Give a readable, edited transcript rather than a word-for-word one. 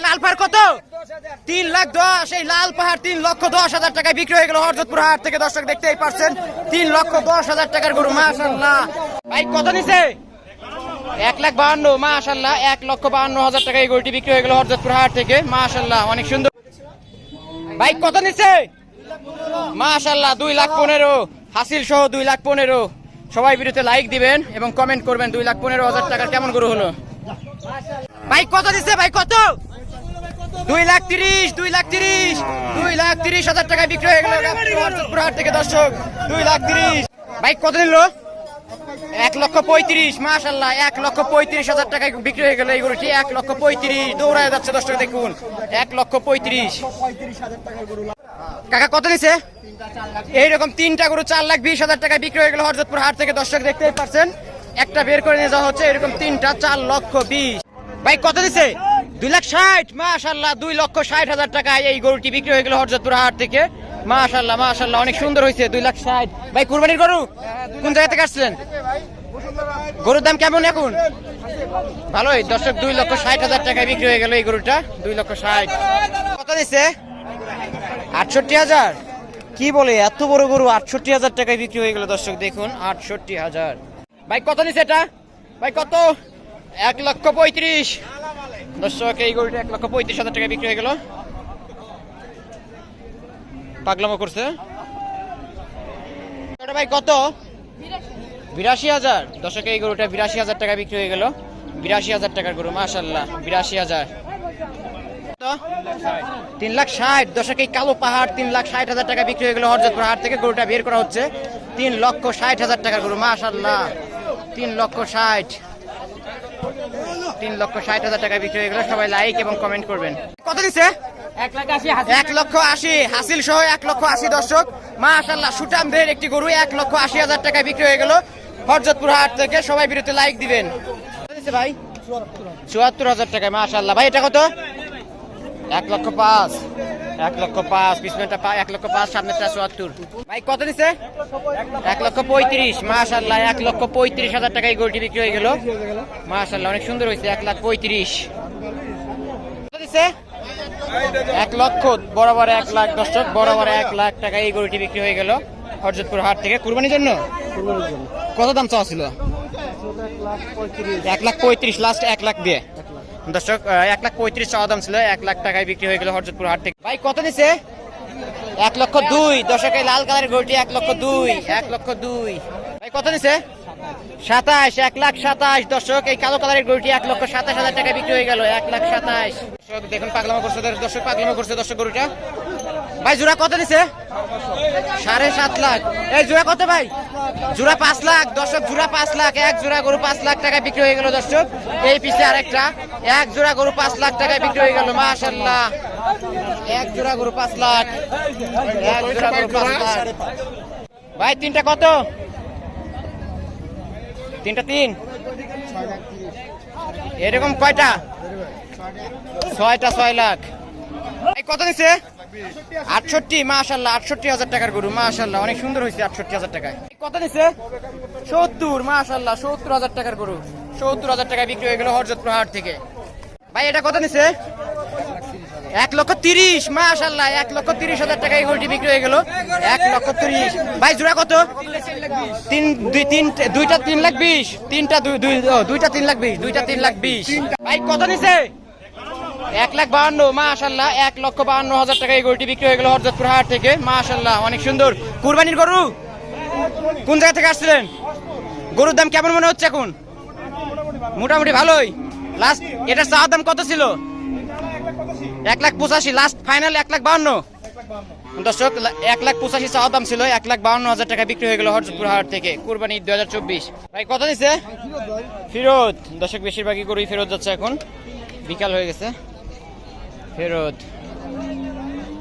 লাল পাহাড় কত? 3,10,000। এই লাল পাহাড় 3,10,000 টাকায় বিক্রি হয়ে গেল হরজতপুর হাট থেকে। দর্শক দেখতেই পাচ্ছেন 3,10,000 টাকার গরু, মাশাআল্লাহ। ভাই কত নিছে? 1,52,000, মাশাআল্লাহ। 1,52,000 টাকায় এই গরুটি বিক্রি হয়ে গেল হরজতপুর হাট থেকে, মাশাআল্লাহ, অনেক সুন্দর। ভাই কত নিছে? মাশাআল্লাহ 2,15,000, হাসিল সহ 2,15,000। সবাই ভিডিওতে লাইক দিবেন এবং কমেন্ট করবেন 2,15,000 টাকার কেমন গরু হলো। ভাই কত দিচ্ছে? ভাই কত? 2,30,000, 2,30,000, 2,30,000 টাকায় বিক্রি হয়ে গেল হরজতপুর হাট থেকে। দর্শক 2,30,000। ভাই কত নিল? 1,35,000, মাশাআল্লাহ। 1,35,000 টাকায় বিক্রি হয়ে গেল এই গরুটি। 1,35,000 দৌড়ায় যাচ্ছে দর্শক, দেখুন 1,35,000। কাকা কত নিছে? এইরকম 3টা গরু 4,20,000 টাকায় বিক্রি হয়ে গেল হরজতপুর হাট থেকে। দর্শক দেখতেই পাচ্ছেন, একটা বের করে নিয়ে যাওয়া হচ্ছে, এরকম 3টা 4,20,000। ভাই কত দিছে? 2,60,000, মাশাআল্লাহ। 2,60,000 টাকায় এই গরুটি বিক্রি হয়ে গেল হরজতপুর হাট থেকে, মাশাআল্লাহ, মাশাআল্লাহ, অনেক সুন্দর হয়েছে। 2,60,000। ভাই কুরবানির গরু কোন জায়গা থেকে আসছিলেন? গরুর দাম কেমন এখন? ভালোই। দর্শক 2,60,000 টাকায় বিক্রি হয়ে গেল এই গরুটা, 2,60,000। কত দিছে? 68,000। কি বলে, এত বড় গরু 68,000 টাকায় বিক্রি হয়ে গেল। দর্শক দেখুন 68,000। ভাই কত নিছে এটা? ভাই কত? 1,35,000। দর্শক এই গরুটা 1,35,000 টাকায় বিক্রি হয়ে গেল। পাগলামো করছে। ভাই কত? 82,000। দর্শক এই গরুটা 82,000 টাকায় বিক্রি হয়ে গেল। 82,000 টাকার গরু, মাশাআল্লাহ। 82,000। 3,60,000। দর্শক এই কালো পাহাড় 3,60,000 টাকা বিক্রি হয়ে গেল হরজতপুর হাট থেকে। গরুটা বের করা হচ্ছে 3,60,000 টাকার গরু, মাশাআল্লাহ। 3,60,000, 3,60,000 টাকা বিক্রি হয়ে গেল। সবাই লাইক এবং কমেন্ট করবেন। কত দিছে? 1,80,000, হাসিল সহ 1,80,000। দর্শক মাশাআল্লাহ, সুটাম দেহের একটি গরু 1,80,000 টাকায় বিক্রি হয়ে গেল হরজতপুর হাট থেকে। সবাই ভিডিওতে লাইক দিবেন। ভাই 74,000 টাকায়, মাশাআল্লাহ। ভাই এটা কত? 1,05,000, 1,05,000। পিছনেটা 1,05,000, সামনেটা 74। ভাই কত দিছে? 1,35,000, মাশাআল্লাহ। 1,35,000 টাকায় গরুটি বিক্রি হয়ে গেল, মাশাআল্লাহ, অনেক সুন্দর হয়েছে। 1,35,000। কত দিছে? 1,00,000, বরাবর 1,00,000। দর্শক বরাবর 1,00,000 টাকায় এই গরুটি বিক্রি হয়ে গেল হরজতপুর হাট থেকে। কুরবানির জন্য কত দাম চাওয়া ছিল? 1,35,000, লাস্ট 1,00,000 দিয়ে। দর্শক 1,35,000 চাওয়া দাম ছিল, 1,00,000 টাকায় বিক্রি হয়ে গেল হরজতপুর হাট থেকে। ভাই কত দিছে? 1,02,000। দর্শক এই লাল কালারের গরুটি 1,02,000, 1,02,000। ভাই কত দিছে? 27,000, 1,27,000। দর্শক এই কালো কালারের গরুটি 1,27,000 টাকায় বিক্রি হয়ে গেল, 1,27,000। দর্শক দেখুন পাগলামো করছে, দর্শক পাগলামো করছে দর্শক গরুটা। ভাই জোড়া কত দিছে? 7,500,000। এই জোড়া কত ভাই? জোড়া 5,00,000। দর্শক জোড়া 5,00,000। এক জোড়া গরু 5,00,000 টাকায় বিক্রি হয়ে গেল। দর্শক এই পিছে আরেকটা, এক জোড়া গরু 5,00,000 টাকায় বিক্রি হয়ে গেল, মাশাআল্লাহ। এক জোড়া গরু 5,00,000, এক জোড়া গরু 5,00,000। ভাই তিনটা কত? তিনটা 3 এরকম কয়টা? 6টা 6,00,000। ভাই কত দিছে? 68, মাশাআল্লাহ। 68,000 টাকার গরু, মাশাআল্লাহ, অনেক সুন্দর হয়েছে 68,000 টাকায়। কত দিছে? 70, মাশাআল্লাহ। 70,000 টাকার গরু, 70,000 টাকায় বিক্রি হয়ে গেল হরজতপুর হাট থেকে। ভাই এটা কত নিছে? 1,30,000, মাশাআল্লাহ। 1,30,000 টাকায় গরুটি বিক্রি হয়ে গেল, 1,30,000। ভাই জোড়া কত? দুইটা 3,20,000, দুইটা 3,20,000, দুইটা 3,20,000। ভাই কত নিছে? 1,52,000, মাশাআল্লাহ। 1,52,000 টাকায় গরুটি বিক্রি হয়ে গেল হরজতপুর হাট থেকে, মাশাআল্লাহ, অনেক সুন্দর। কুরবানির গরু কোন জায়গা থেকে আসছিলেন? গরুর দাম কেমন মনে হচ্ছে এখন? মোটামুটি ভালোই। লাস্ট এটার চাওয়া দাম কত ছিল? 1,85,000, লাস্ট ফাইনাল 1,52,000। দর্শক 1,85,000 চাওয়া দাম ছিল, 1,52,000 টাকা বিক্রি হয়ে গেল হরজতপুর হাট থেকে। কুরবানি 2024। ভাই কত দিছে? ফেরত। দর্শক বেশিরভাগই গরুই ফেরত যাচ্ছে এখন, বিকাল হয়ে গেছে। ফেরত।